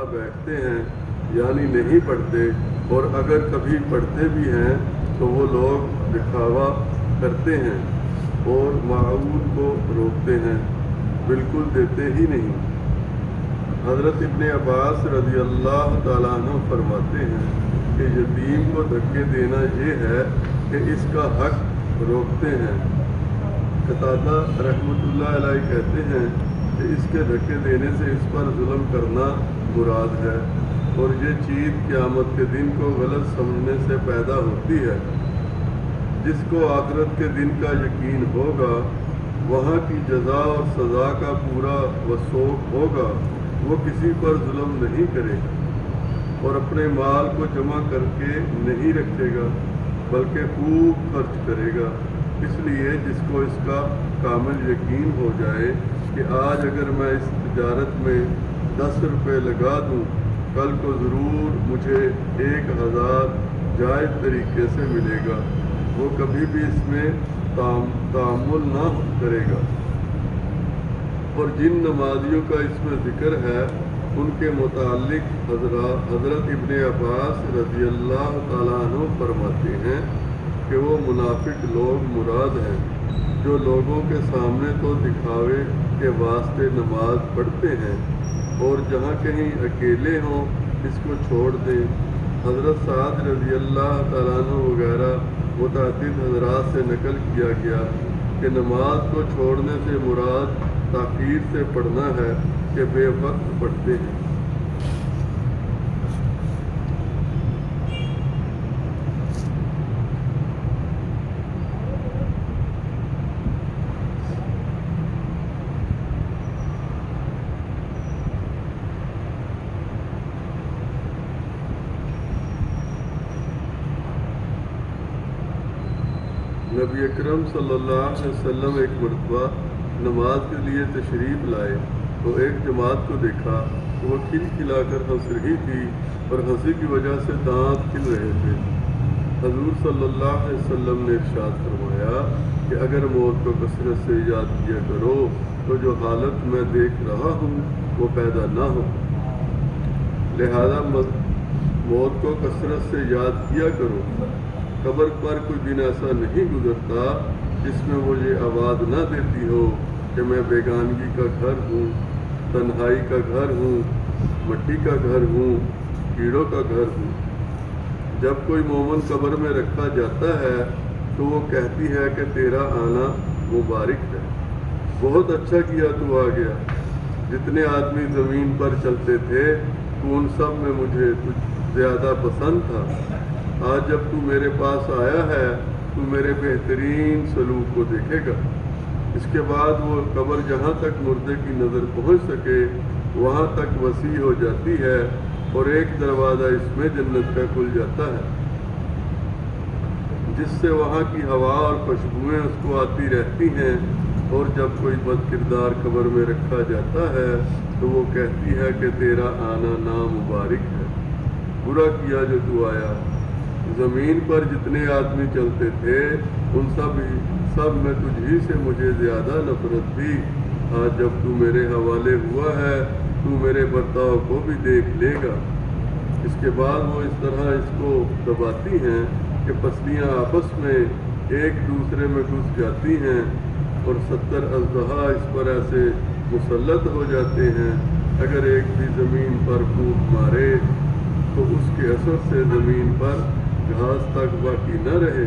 بیٹھتے ہیں یعنی نہیں پڑھتے، اور اگر کبھی پڑھتے بھی ہیں تو وہ لوگ دکھاوا کرتے ہیں اور معاون کو روکتے ہیں، بالکل دیتے ہی نہیں۔ حضرت ابن عباس رضی اللہ تعالیٰ عنہ فرماتے ہیں کہ یتیم کو دھکے دینا یہ ہے کہ اس کا حق روکتے ہیں۔ قتادہ رحمۃ اللہ علیہ کہتے ہیں کہ اس کے دھکے دینے سے اس پر ظلم کرنا مراد ہے، اور یہ چیز قیامت کے دن کو غلط سمجھنے سے پیدا ہوتی ہے۔ جس کو آخرت کے دن کا یقین ہوگا، وہاں کی جزا اور سزا کا پورا وثوق ہوگا، وہ کسی پر ظلم نہیں کرے گا اور اپنے مال کو جمع کر کے نہیں رکھے گا، بلکہ خوب خرچ کرے گا۔ اس لیے جس کو اس کا کامل یقین ہو جائے کہ آج اگر میں اس تجارت میں 10 روپے لگا دوں، کل کو ضرور مجھے 1000 جائز طریقے سے ملے گا، وہ کبھی بھی اس میں تعامل نہ کرے گا۔ اور جن نمازیوں کا اس میں ذکر ہے ان کے متعلق حضرت ابن عباس رضی اللہ تعالیٰ عنہ فرماتے ہیں کہ وہ منافق لوگ مراد ہیں جو لوگوں کے سامنے تو دکھاوے کے واسطے نماز پڑھتے ہیں اور جہاں کہیں اکیلے ہوں اس کو چھوڑ دیں۔ حضرت سعد رضی اللہ تعالیٰ عنہ وغیرہ متعدد حضرات سے نقل کیا گیا کہ نماز کو چھوڑنے سے مراد تاخیر سے پڑھنا ہے کہ بے وقت پڑھتے ہیں۔ نبی اکرم صلی اللہ علیہ وسلم ایک مرتبہ نماز کے لیے تشریف لائے تو ایک جماعت کو دیکھا کہ وہ کھل کھلا کر ہنس رہی تھی اور ہنسی کی وجہ سے دانت کھل رہے تھے۔ حضور صلی اللہ علیہ وسلم نے ارشاد فرمایا کہ اگر موت کو کثرت سے یاد کیا کرو تو جو حالت میں دیکھ رہا ہوں وہ پیدا نہ ہو، لہذا موت کو کثرت سے یاد کیا کرو۔ قبر پر کوئی دن ایسا نہیں گزرتا جس میں وہ یہ آواز نہ دیتی ہو کہ میں بیگانگی کا گھر ہوں، تنہائی کا گھر ہوں، مٹی کا گھر ہوں، کیڑوں کا گھر ہوں۔ جب کوئی مومن قبر میں رکھا جاتا ہے تو وہ کہتی ہے کہ تیرا آنا مبارک ہے، بہت اچھا کیا تو آ گیا۔ جتنے آدمی زمین پر چلتے تھے تو ان سب میں مجھے کچھ زیادہ پسند تھا، آج جب تو میرے پاس آیا ہے تو میرے بہترین سلوک کو دیکھے گا۔ اس کے بعد وہ قبر جہاں تک مردے کی نظر پہنچ سکے وہاں تک وسیع ہو جاتی ہے اور ایک دروازہ اس میں جنت کا کھل جاتا ہے جس سے وہاں کی ہوا اور خوشبوئیں اس کو آتی رہتی ہیں، اور جب کوئی بد کردار قبر میں رکھا جاتا ہے تو وہ کہتی ہے کہ تیرا آنا نامبارک ہے، برا کیا جو تو آیا۔ زمین پر جتنے آدمی چلتے تھے ان سب میں تجھ ہی سے مجھے زیادہ نفرت تھی، آج جب تو میرے حوالے ہوا ہے تو میرے برتاؤ کو بھی دیکھ لے گا۔ اس کے بعد وہ اس طرح اس کو دباتی ہیں کہ پسلیاں آپس میں ایک دوسرے میں گھس جاتی ہیں اور 70 اژدہا اس پر ایسے مسلط ہو جاتے ہیں، اگر ایک بھی زمین پر پھونک مارے تو اس کے اثر سے زمین پر گھاس تک باقی نہ رہے،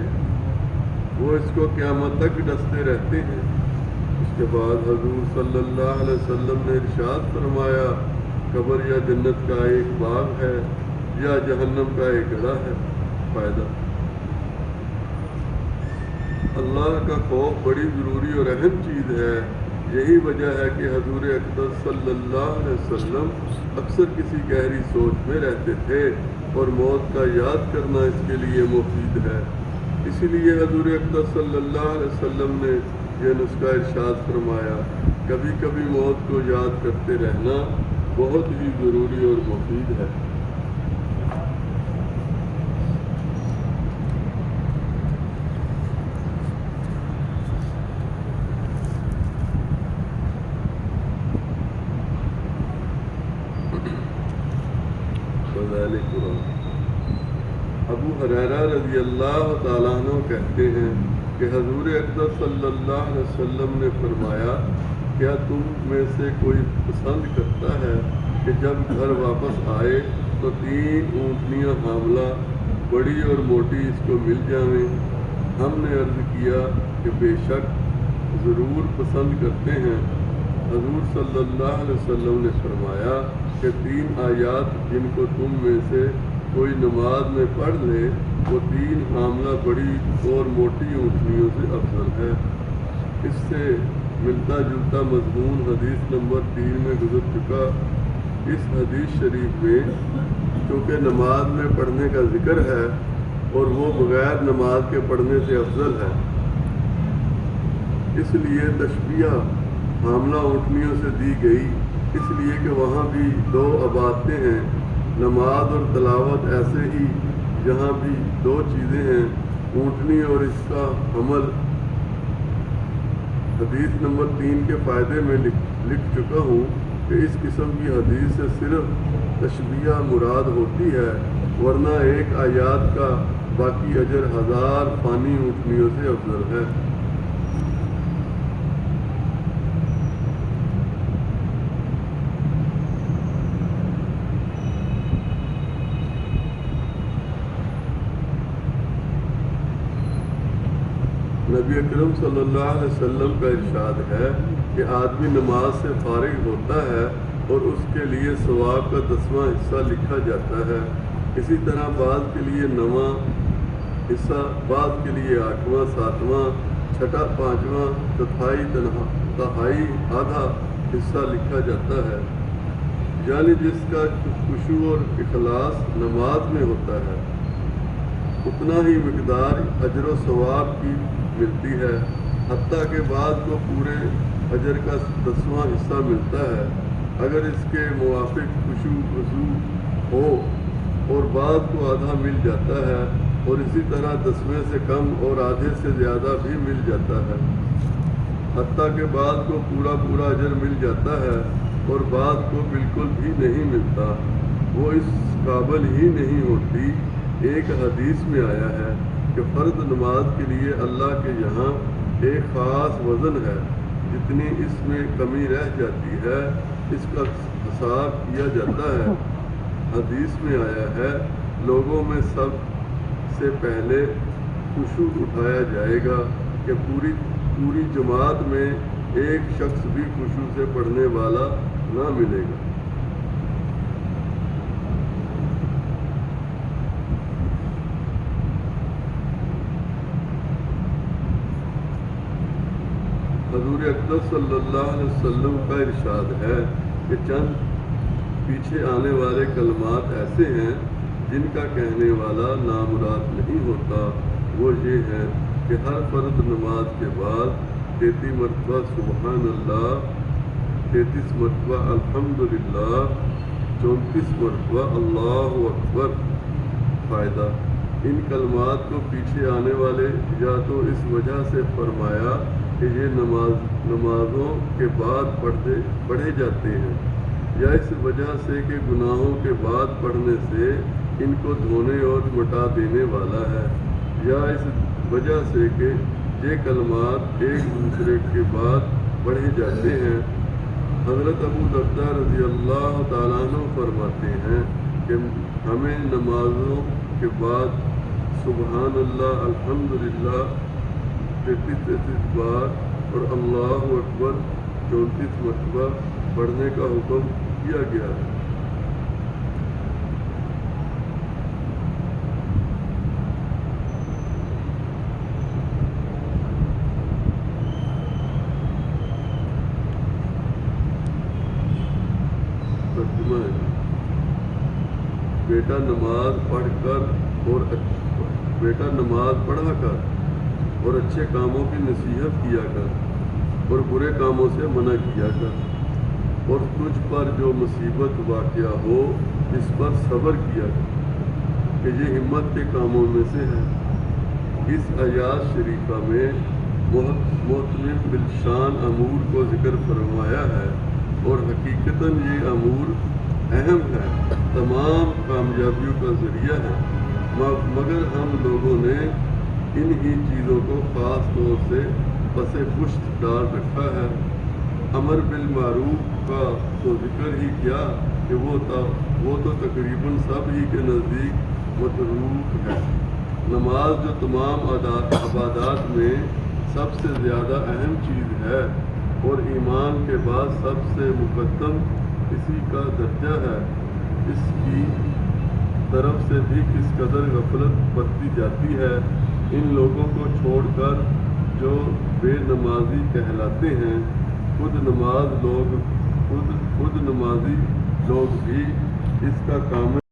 وہ اس کو قیامت تک ڈستے رہتے ہیں۔ اس کے بعد حضور صلی اللہ علیہ وسلم نے ارشاد فرمایا قبر یا جنت کا ایک باغ ہے یا جہنم کا ایک گڑھا ہے۔ فائدہ، اللہ کا خوف بڑی ضروری اور اہم چیز ہے۔ یہی وجہ ہے کہ حضور اقدس صلی اللہ علیہ وسلم اکثر کسی گہری سوچ میں رہتے تھے اور موت کا یاد کرنا اس کے لیے مفید ہے۔ اسی لیے حضور اقدس صلی اللہ علیہ وسلم نے یہ نسخہ ارشاد فرمایا، کبھی کبھی موت کو یاد کرتے رہنا بہت ہی ضروری اور مفید ہے۔ فضائل قرآن۔ ابو ہریرہ رضی اللہ تعالیٰ عنہ کہتے ہیں کہ حضور اقدس صلی اللہ علیہ وسلم نے فرمایا، کیا تم میں سے کوئی پسند کرتا ہے کہ جب گھر واپس آئے تو 3 اونٹنیاں حاملہ بڑی اور موٹی اس کو مل جائیں؟ ہم نے عرض کیا کہ بے شک ضرور پسند کرتے ہیں۔ حضور صلی اللہ علیہ وسلم نے فرمایا کہ 3 آیات جن کو تم میں سے کوئی نماز میں پڑھ لے وہ 3 حاملہ بڑی اور موٹی اونٹنیوں سے افضل ہے۔ اس سے ملتا جلتا مضمون حدیث نمبر 3 میں گزر چکا۔ اس حدیث شریف میں چونکہ نماز میں پڑھنے کا ذکر ہے اور وہ بغیر نماز کے پڑھنے سے افضل ہے، اس لیے تشبیہ حاملہ اونٹنیوں سے دی گئی، اس لیے کہ وہاں بھی 2 عبادتیں ہیں، نماز اور تلاوت۔ ایسے ہی جہاں بھی 2 چیزیں ہیں، اونٹنی اور اس کا حمل۔ حدیث نمبر 3 کے فائدے میں لکھ چکا ہوں کہ اس قسم کی حدیث سے صرف تشبیہ مراد ہوتی ہے، ورنہ ایک آیات کا باقی اجر 1000 فانی اونٹنیوں سے افضل ہے۔ نبی اکرم صلی اللہ علیہ وسلم کا ارشاد ہے کہ آدمی نماز سے فارغ ہوتا ہے اور اس کے لیے ثواب کا 10واں حصہ لکھا جاتا ہے۔ اسی طرح بعض کے لیے 9واں حصہ، بعض کے لیے 8واں، 7واں، چھٹا، 5واں، چوتھائی، تہائی، آدھا حصہ لکھا جاتا ہے۔ یعنی جس کا خشوع اور اخلاص نماز میں ہوتا ہے اتنا ہی مقدار اجر و ثواب کی ملتی ہے، حتیٰ کہ بعض کو پورے اجر کا 10واں حصہ ملتا ہے اگر اس کے موافق خشوع خضوع ہو، اور بعض کو آدھا مل جاتا ہے، اور اسی طرح 10ویں سے کم اور آدھے سے زیادہ بھی مل جاتا ہے، حتیٰ کہ بعض کو پورا اجر مل جاتا ہے اور بعض کو بالکل بھی نہیں ملتا، وہ اس قابل ہی نہیں ہوتی۔ ایک حدیث میں آیا ہے کہ فرض نماز کے لیے اللہ کے یہاں ایک خاص وزن ہے، جتنی اس میں کمی رہ جاتی ہے اس کا حساب کیا جاتا ہے۔ حدیث میں آیا ہے لوگوں میں سب سے پہلے خشوع اٹھایا جائے گا کہ پوری جماعت میں ایک شخص بھی خشوع سے پڑھنے والا نہ ملے گا۔ حضور اقدس صلی اللہ علیہ وسلم کا ارشاد ہے کہ چند پیچھے آنے والے کلمات ایسے ہیں جن کا کہنے والا نامراد نہیں ہوتا۔ وہ یہ ہے کہ ہر فرض نماز کے بعد 33 مرتبہ سبحان اللہ، 33 مرتبہ الحمدللہ، 34 مرتبہ اللہ اکبر۔ فائدہ: ان کلمات کو پیچھے آنے والے یا تو اس وجہ سے فرمایا کہ یہ نمازوں کے بعد پڑھے جاتے ہیں، یا اس وجہ سے کہ گناہوں کے بعد پڑھنے سے ان کو دھونے اور مٹا دینے والا ہے، یا اس وجہ سے کہ یہ کلمات ایک دوسرے کے بعد پڑھے جاتے ہیں۔ حضرت ابو درداء رضی اللہ تعالیٰ عنہ فرماتے ہیں کہ ہمیں نمازوں کے بعد سبحان اللہ، الحمدللہ 33 بار اور اللہ اکبر 34 مرتبہ پڑھنے کا حکم کیا گیا ہے۔ بیٹا نماز پڑھا کر اور اچھے کاموں کی نصیحت کیا کر اور برے کاموں سے منع کیا کر، اور تجھ پر جو مصیبت واقع ہو اس پر صبر کیا کر کہ یہ ہمت کے کاموں میں سے ہے۔ اس آیات شریفہ میں محتمم بالشان امور کو ذکر فرمایا ہے، اور حقیقتاً یہ امور اہم ہے۔ تمام کامیابیوں کا ذریعہ ہے، مگر ہم لوگوں نے ان ہی چیزوں کو خاص طور سے پس پشت ڈال رکھا ہے۔ امر بالمعروف کا تو ذکر ہی کیا کہ وہ تو تقریباً سب ہی کے نزدیک متروک ہے۔ نماز جو تمام عبادات میں سب سے زیادہ اہم چیز ہے اور ایمان کے بعد سب سے مقدم اسی کا درجہ ہے، اس کی طرف سے بھی کس قدر غفلت برتی جاتی ہے۔ ان لوگوں کو چھوڑ کر جو بے نمازی کہلاتے ہیں، خود نمازی لوگ بھی اس کا کامل